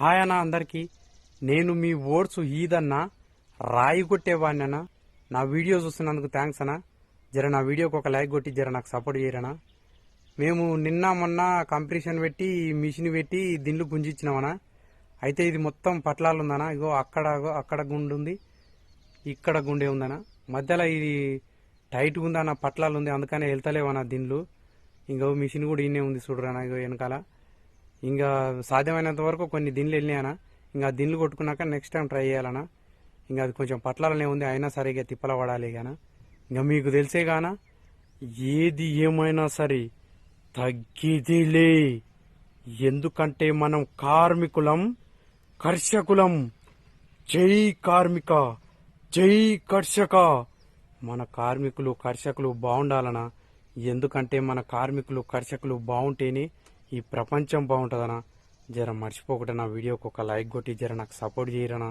Hi అన్న అందరికి. నేను మీ ఓట్స్ ఈదన్న రాయి కొట్టేవాడినన్నా. నా వీడియో చూస్తున్నందుకు థ్యాంక్స్ అన్న. జర నా వీడియోకి ఒక లైక్ కొట్టి జర నాకు సపోర్ట్ చేయరనా. మేము నిన్న మొన్న కంప్రెషన్ పెట్టి మిషన్ పెట్టి దిండ్లు గుంజిచ్చినామన్నా. అయితే ఇది మొత్తం పట్లాలు ఉందనా. ఇగో అక్కడ గుండు ఉంది, ఇక్కడ గుండె ఉందనా. మధ్యలో ఇది టైట్గా ఉందన్న, పట్లాలు ఉంది, అందుకనే వెళ్తలేవన్నా దిండ్లు. ఇంకో మిషన్ కూడా ఇన్నే ఉంది చూడరానా, ఇగో వెనకాల. ఇంకా సాధ్యమైనంత వరకు కొన్ని దిండ్లు వెళ్ళినాయనా. ఇంకా దిండ్లు కొట్టుకున్నాక నెక్స్ట్ టైం ట్రై చేయాలన్నా. ఇంకా అది కొంచెం పట్లాలనే ఉంది, అయినా సరే ఇక తిప్పల పడాలి గానా. ఇంకా మీకు తెలిసే గానా, ఏది ఏమైనా సరే తగ్గేదిలే. ఎందుకంటే మనం కార్మికులం, కర్షకులం. జై కార్మిక, జై కర్షక. మన కార్మికులు కర్షకులు బాగుండాలనా. ఎందుకంటే మన కార్మికులు కర్షకులు బాగుంటేనే ఈ ప్రపంచం బాగుంటుందనా. జర మర్చిపోకుండా నా వీడియోకి ఒక లైక్ కొట్టి జర నాకు సపోర్ట్ చేయరనా.